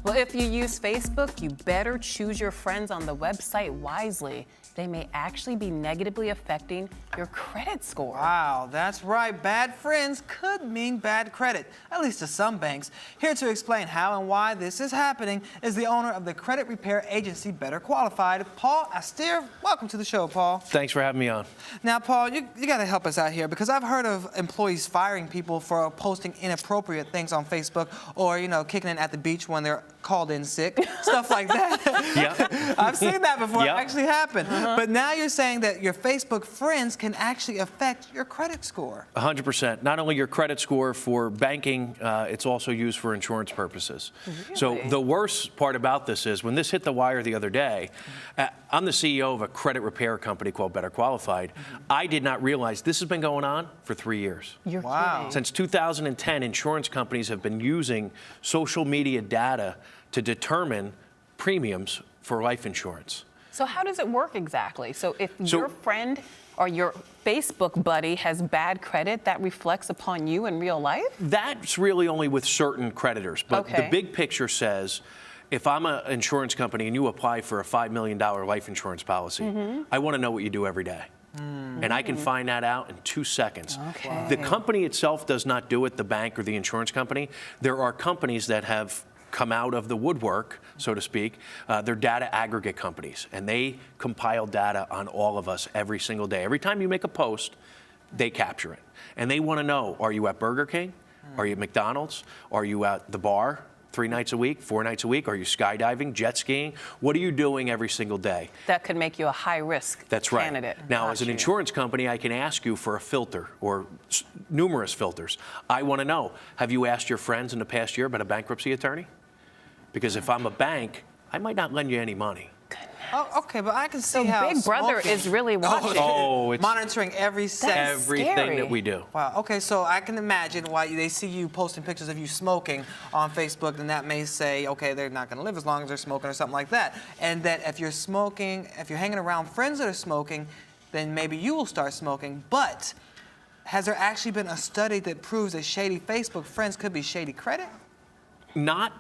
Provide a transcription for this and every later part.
Well, if you use Facebook, you better choose your friends on the website wisely. They may actually be negatively affecting your credit score. Wow, that's right. Bad friends could mean bad credit, at least to some banks. Here to explain how and why this is happening is the owner of the credit repair agency Better Qualified, Paul Astier. Welcome to the show, Paul. Thanks for having me on. Now, Paul, you got to help us out here because I've heard of employees firing people for posting inappropriate things on Facebook or, kicking in at the beach when they're called in sick, stuff like that. Yeah. I've seen that before. Yep. It actually happened. But now you're saying that your Facebook friends can actually affect your credit score. 100%. Not only your credit score for banking, it's also used for insurance purposes. Really? So the worst part about this is when this hit the wire the other day, I'm the CEO of a credit repair company called Better Qualified. I did not realize this has been going on for 3 years. You're Wow. kidding. Since 2010, insurance companies have been using social media data to determine premiums for life insurance. So how does it work exactly? So if your friend or your Facebook buddy has bad credit, that reflects upon you in real life? That's really only with certain creditors. But Okay. the big picture says, if I'm an insurance company and you apply for a $5 million life insurance policy, I want to know what you do every day. And I can find that out in 2 seconds. Okay. The company itself does not do it, the bank or the insurance company. There are companies that have come out of the woodwork, so to speak. They're data aggregate companies, and they compile data on all of us every single day. Every time you make a post, they capture it. And they want to know, are you at Burger King? Are you at McDonald's? Are you at the bar 3 nights a week, 4 nights a week? Are you skydiving, jet skiing? What are you doing every single day? That could make you a high-risk That's right. candidate. Now, as an Got you. insurance company, I can ask you for a filter or numerous filters. I want to know, have you asked your friends in the past year about a bankruptcy attorney? Because if I'm a bank, I might not lend you any money. Oh, okay, but I can see So how Big Brother smoking- is really watching. Oh, it's monitoring every second. That's everything scary. that we do. Wow. Okay, so I can imagine why they see you posting pictures of you smoking on Facebook, and that may say, okay, they're not going to live as long as they're smoking or something like that. And that if you're smoking, if you're hanging around friends that are smoking, then maybe you will start smoking. But has there actually been a study that proves that shady Facebook friends could be shady credit? Not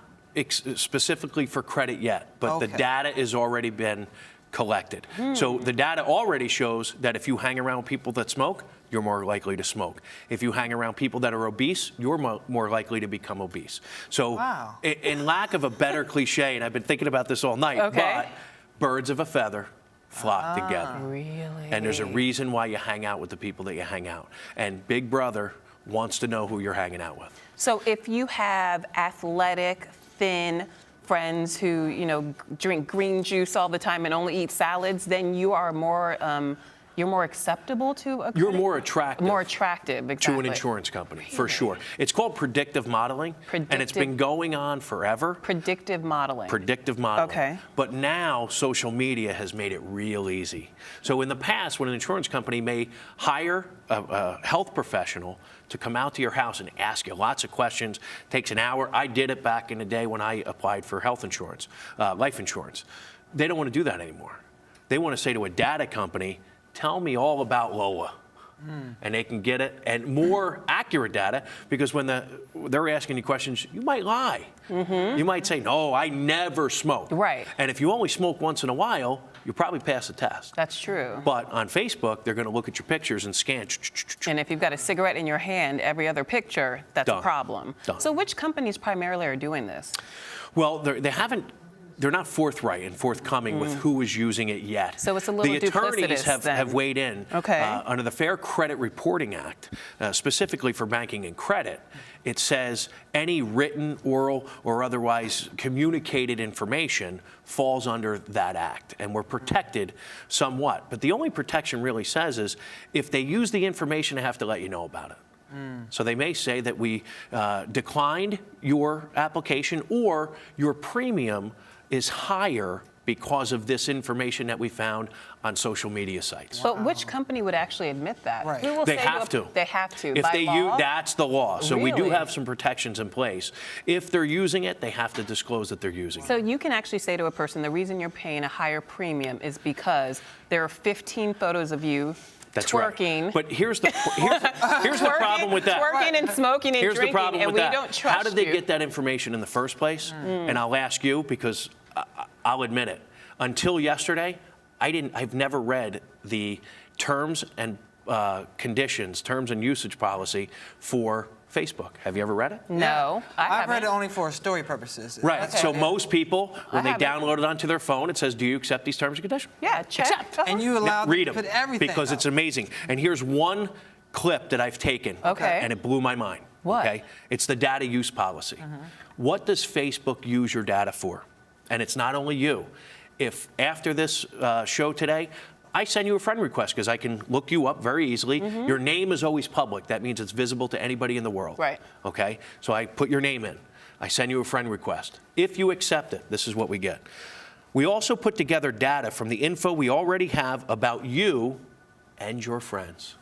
specifically for credit yet, but the Okay. data has already been collected. So the data already shows that if you hang around people that smoke, you're more likely to smoke. If you hang around people that are obese, you're more likely to become obese. So Wow. in lack of a better cliche, and I've been thinking about this all night, Okay. but birds of a feather flock together. Really? And there's a reason why you hang out with the people that you hang out. And Big Brother wants to know who you're hanging out with. So if you have athletic, thin friends who, drink green juice all the time and only eat salads, then you are you're more acceptable to a You're credit- more attractive. More attractive, exactly. To an insurance company, for sure. It's called predictive modeling, and it's been going on forever. Predictive modeling. Predictive modeling. Okay. But now social media has made it real easy. So in the past, when an insurance company may hire a health professional to come out to your house and ask you lots of questions, takes an hour. I did it back in the day when I applied for health insurance, life insurance. They don't want to do that anymore. They want to say to a data company, tell me all about Lola. And they can get it, and more accurate data, because when they're asking you questions, you might lie. You might say, no, I never smoked. Right. And if you only smoke once in a while, you'll probably pass the test. That's true. But on Facebook, they're going to look at your pictures and scan. And if you've got a cigarette in your hand every other picture, that's a Done. problem. Done. So which companies primarily are doing this? Well, they're not forthright and forthcoming with who is using it yet. So it's a little The attorneys duplicitous then. have weighed in. Okay. Under the Fair Credit Reporting Act, specifically for banking and credit, it says any written, oral, or otherwise communicated information falls under that act, and we're protected somewhat. But the only protection really says is if they use the information, they have to let you know about it. So they may say that we declined your application, or your premium is higher because of this information that we found on social media sites. But which company would actually admit that? Right. Who will They say have to. They have to. If by they law? that's the law. So we do Really? have some protections in place. If they're using it, they have to disclose that they're using So it. you can actually say to a person, the reason you're paying a higher premium is because there are 15 photos of you That's twerking. Right. But here's the problem with that. Twerking and smoking and Here's drinking, the problem and with we that. don't trust How did they you. get that information in the first place? And I'll ask you because I'll admit it. Until yesterday, I've never read the terms and conditions, terms and usage policy for Facebook. Have you ever read it? No, I've read it only for story purposes. Right. Okay. So most people, when they haven't. download it onto their phone, it says, "Do you accept these terms and conditions?" Yeah, check. Accept. And you allow them Read to them put everything because up. it's amazing. And here's one clip that I've taken, Okay. and it blew my mind. What? Okay, it's the data use policy. What does Facebook use your data for? And it's not only you. If after this show today, I send you a friend request because I can look you up very easily. Your name is always public. That means it's visible to anybody in the world. Right. Okay, so I put your name in. I send you a friend request. If you accept it, this is what we get. We also put together data from the info we already have about you and your friends.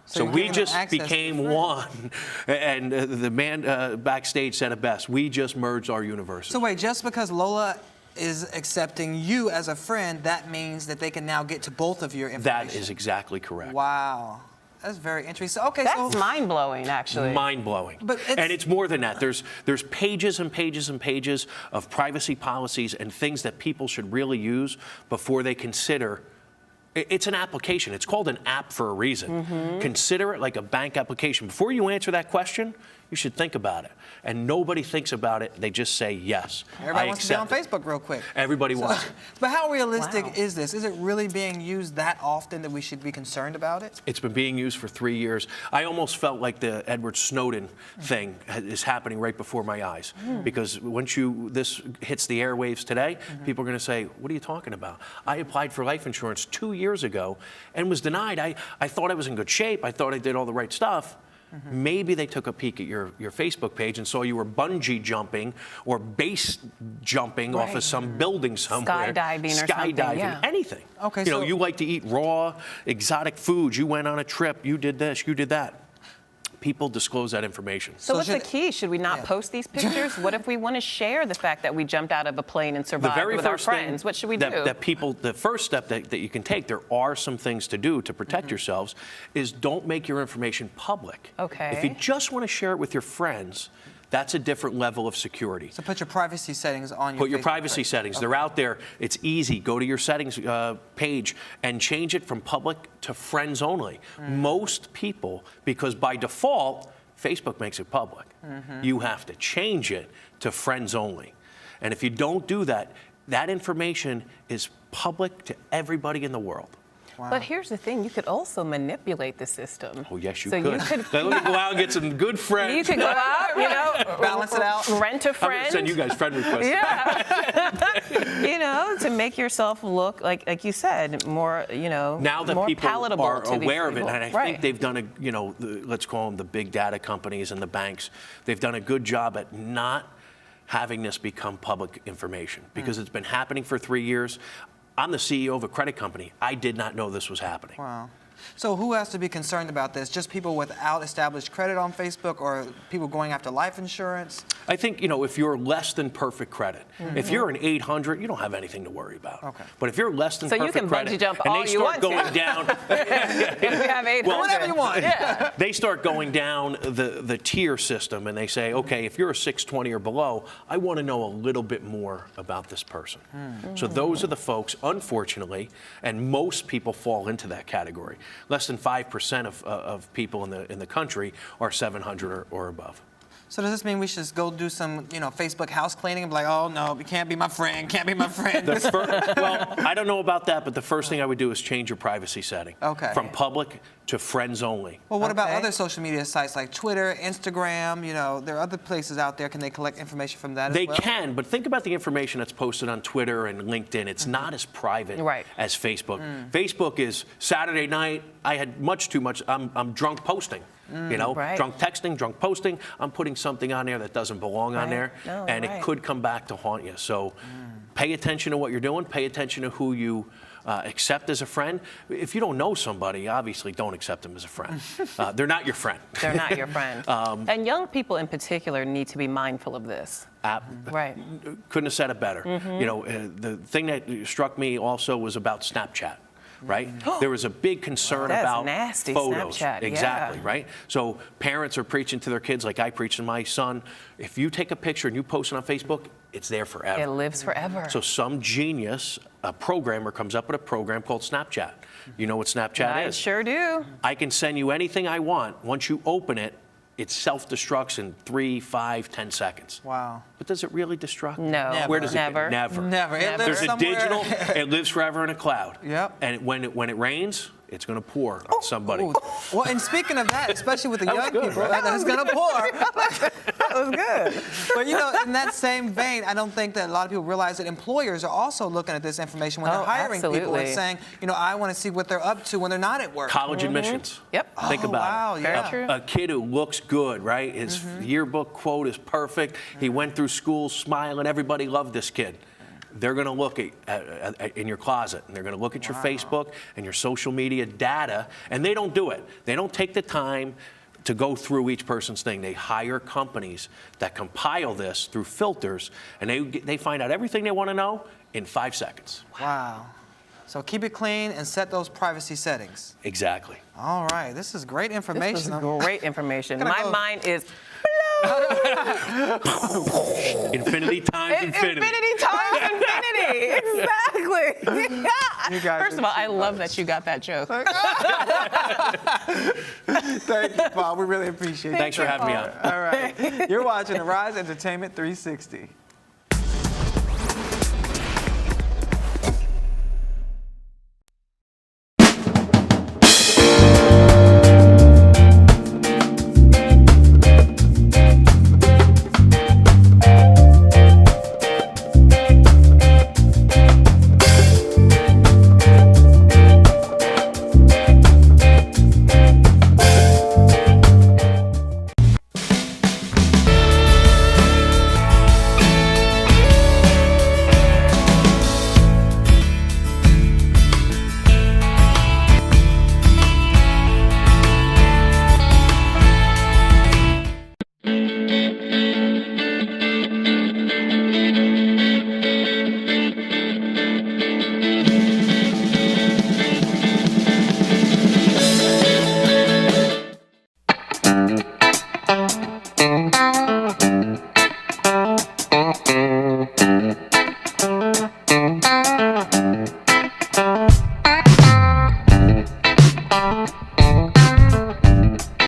So you're we giving them just access to became your one. And the man backstage said it best. We just merged our universes. So wait, just because Lola is accepting you as a friend, that means that they can now get to both of your information. That is exactly correct. Wow. That's very interesting. Okay, That's so mind-blowing, actually. Mind-blowing. But and it's more than that. There's pages and pages and pages of privacy policies and things that people should really use before they consider. It's an application. It's called an app for a reason. Consider it like a bank application. Before you answer that question, you should think about it. And nobody thinks about it. They just say yes. everybody wants to be on accept it. Facebook real quick. Everybody wants it. But how realistic Wow. is this? Is it really being used that often that we should be concerned about it? It's been being used for 3 years. I almost felt like the Edward Snowden thing is happening right before my eyes. Because once this hits the airwaves today, people are going to say, what are you talking about? I applied for life insurance 2 years ago and was denied. I thought I was in good shape. I thought I did all the right stuff. Maybe they took a peek at your Facebook page and saw you were bungee jumping or base jumping off of some building somewhere. Skydiving or something, yeah. Anything. Okay, you know, so- you like to eat raw, exotic foods. You went on a trip. You did this. You did that. People disclose that information. So what's the should- key? Should we not post these pictures? What if we want to share the fact that we jumped out of a plane and The survived very with our first thing friends? What should we do? the first step that you can take, there are some things to do to protect yourselves, is don't make your information public. Okay. If you just want to share it with your friends, that's a different level of security. So put your privacy settings on your Put your Facebook privacy page. settings. They're out there. It's easy. Go to your settings page and change it from public to friends only. Most people, because by default, Facebook makes it public. You have to change it to friends only. And if you don't do that, that information is public to everybody in the world. Wow. But here's the thing, you could also manipulate the system. Oh, yes, you so could. You could Let me go out and get some good friends. you could go out, you know, Balance it out. rent a I'm going friend. to send you guys friend requests. Yeah. You know, to make yourself look like you said, more, you know, Now that more people palatable are to these aware of it, people. and I think they've done let's call them the big data companies and the banks, they've done a good job at not having this become public information because it's been happening for 3 years. I'm the CEO of a credit company. I did not know this was happening. Wow. So who has to be concerned about this? Just people without established credit on Facebook or people going after life insurance? I think, if you're less than perfect credit, if you're an 800, you don't have anything to worry about. Okay. But if you're less than So you perfect can credit, bungee jump and all they you start want to. going down, If we have 800. Whatever you want. Yeah. they start going down the tier system and they say, okay, if you're a 620 or below, I want to know a little bit more about this person. So those are the folks, unfortunately, and most people fall into that category. Less than 5% of people in the country are 700 or above. So does this mean we should just go do some, Facebook house cleaning and be like, oh no, you can't be my friend, can't be my friend? Well, I don't know about that, but the first thing I would do is change your privacy setting. Okay. From public to friends only. Well, what about Okay. other social media sites like Twitter, Instagram? There are other places out there. Can they collect information from that They as well? can, but think about the information that's posted on Twitter and LinkedIn. It's not as private Right. as Facebook. Facebook is Saturday night, I had much too much, I'm drunk posting. Right. Drunk texting, drunk posting. I'm putting something on there that doesn't belong on Right. there, No, and right. it could come back to haunt you. So pay attention to what you're doing, pay attention to who you accept as a friend. If you don't know somebody, obviously don't accept them as a friend. They're not your friend. They're not your friend. And young people in particular need to be mindful of this. Right. Couldn't have said it better. The thing that struck me also was about Snapchat. right? There was a big concern That's about nasty, photos. Snapchat, yeah. Exactly, right? So parents are preaching to their kids like I preach to my son. If you take a picture and you post it on Facebook, it's there forever. It lives forever. So some genius, a programmer, comes up with a program called Snapchat. You know what Snapchat I is? sure do. I can send you anything I want. Once you open it, it self-destructs in 3, 5, 10 seconds. Wow. But does it really destruct? No. Never. Where does Never. it go? Never. Never. It Never. lives There's a somewhere. digital, it lives forever in a cloud. Yep. And when it rains, it's going to pour on somebody. Ooh. Well, and speaking of that, especially with the That was young good, people, right? that it's going to pour. That was good. But, in that same vein, I don't think that a lot of people realize that employers are also looking at this information when they're Oh, hiring people and absolutely. saying, I want to see what they're up to when they're not at work. College admissions. Yep. Think Oh, about wow, it. yeah. Very true. A kid who looks good, right? His yearbook quote is perfect. He went through school smiling. Everybody loved this kid. They're going to look at in your closet, and they're going to look at your Facebook and your social media data, and they don't do it. They don't take the time to go through each person's thing. They hire companies that compile this through filters, and they find out everything they want to know in 5 seconds. Wow. So keep it clean and set those privacy settings. Exactly. All right. This is great information. This is great information. Gonna My go- mind is Infinity times infinity. infinity times infinity. Exactly. You guys First of all, I love that you got that joke. Thank you, Paul. We really appreciate it. Thanks for having me on. All right. You're watching the Rise Entertainment 360.